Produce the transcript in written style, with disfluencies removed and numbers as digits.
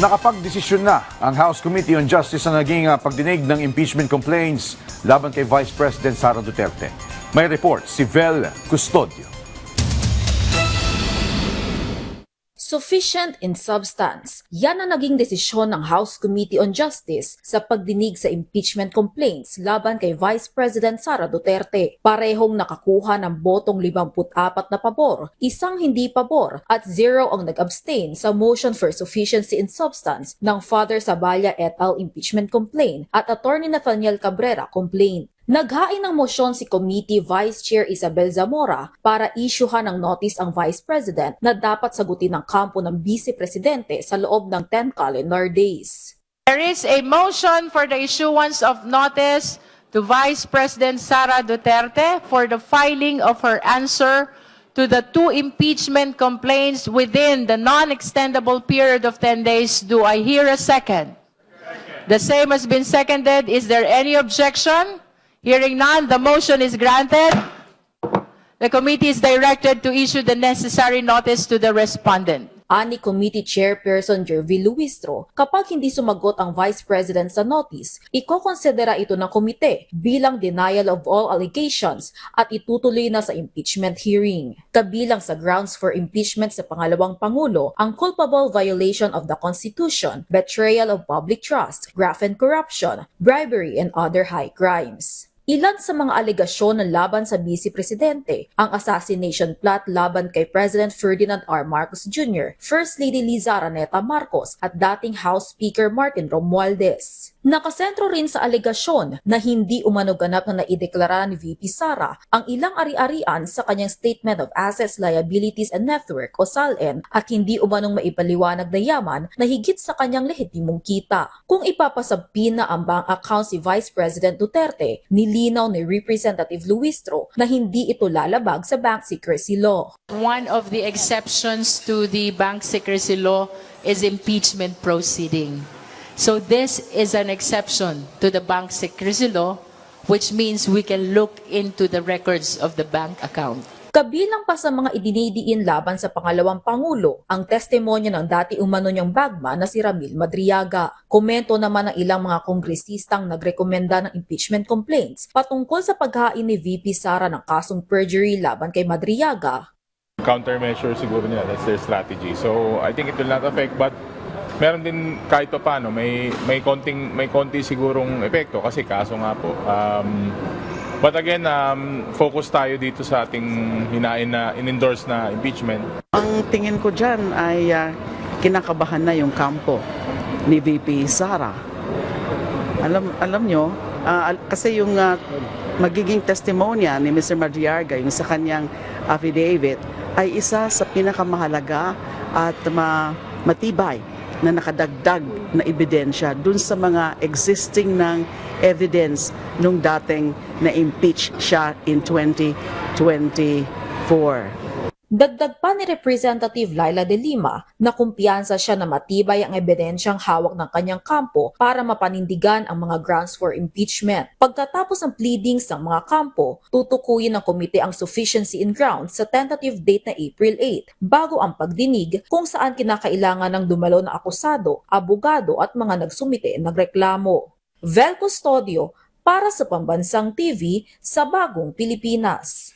Nakapagdesisyon na ang House Committee on Justice sa naging pagdinig ng impeachment complaints laban kay Vice President Sara Duterte. May report si Vel Custodio. Sufficient in substance. Yan ang naging desisyon ng House Committee on Justice sa pagdinig sa impeachment complaints laban kay Vice President Sara Duterte. Parehong nakakuha ng botong 54 na pabor, isang hindi pabor at 0 ang nag-abstain sa motion for sufficiency in substance ng Father Saballa et al. Impeachment complaint at Attorney Nathaniel Cabrera complaint. Naghain ng mosyon si Committee Vice Chair Isabel Zamora para isyuhan ng notice ang Vice President na dapat sagutin ng kampo ng Vice Presidente sa loob ng 10 calendar days. There is a motion for the issuance of notice to Vice President Sara Duterte for the filing of her answer to the 2 impeachment complaints within the non-extendable period of 10 days. Do I hear a second? The same has been seconded. Is there any objection? Hearing none, the motion is granted. The committee is directed to issue the necessary notice to the respondent. Ani Committee Chairperson Jervy Luistro, kapag hindi sumagot ang Vice President sa notice, ikokonsidera ito ng komite bilang denial of all allegations at itutuloy na sa impeachment hearing. Kabilang sa grounds for impeachment sa pangalawang Pangulo ang culpable violation of the Constitution, betrayal of public trust, graft and corruption, bribery, and other high crimes. Ilan sa mga alegasyon ng laban sa Vice Presidente, ang assassination plot laban kay President Ferdinand R. Marcos Jr., First Lady Liza Araneta Marcos at dating House Speaker Martin Romualdez. Nakasentro rin sa alegasyon na hindi umano ganap na naideklara ni VP Sara ang ilang ari-arian sa kanyang Statement of Assets, Liabilities and Network o SALN at hindi umanong maipaliwanag na yaman na higit sa kanyang lehitimong kita. Kung ipapasabpin na ang bank account si Vice President Duterte, nilinaw ni Representative Luistro na hindi ito lalabag sa bank secrecy law. One of the exceptions to the bank secrecy law is impeachment proceeding. So this is an exception to the bank secrecy law, which means we can look into the records of the bank account. Kabilang pa sa mga idinidiin laban sa pangalawang Pangulo ang testimonya ng dati umano niyang bagman na si Ramil Madriaga. Komento naman ng ilang mga kongresistang nagrekomenda ng impeachment complaints patungkol sa paghain ni VP Sara ng kasong perjury laban kay Madriaga. Countermeasure siguro nila, that's their strategy. So I think it will not affect, but meron din kahit pa paano, may konti sigurong epekto kasi kaso nga po. But again, focus tayo dito sa ating hinain na in-endorse na impeachment. Ang tingin ko dyan ay kinakabahan na yung kampo ni VP Sara. Alam nyo, kasi yung magiging testimonya ni Mr. Madriaga, yung sa kanyang affidavit, ay isa sa pinakamahalaga at matibay na nakadagdag na ebidensya dun sa mga existing ng evidence nung dating na-impeach siya in 2024. Dagdag pa ni Representative Laila de Lima na kumpiyansa siya na matibay ang ebidensyang hawak ng kanyang kampo para mapanindigan ang mga grounds for impeachment. Pagkatapos ng pleadings ng mga kampo, tutukuyin ng komite ang sufficiency in grounds sa tentative date na April 8 bago ang pagdinig kung saan kinakailangan ng dumalo na akusado, abogado at mga nagsumite ng reklamo. Vel Custodio para sa Pambansang TV sa Bagong Pilipinas.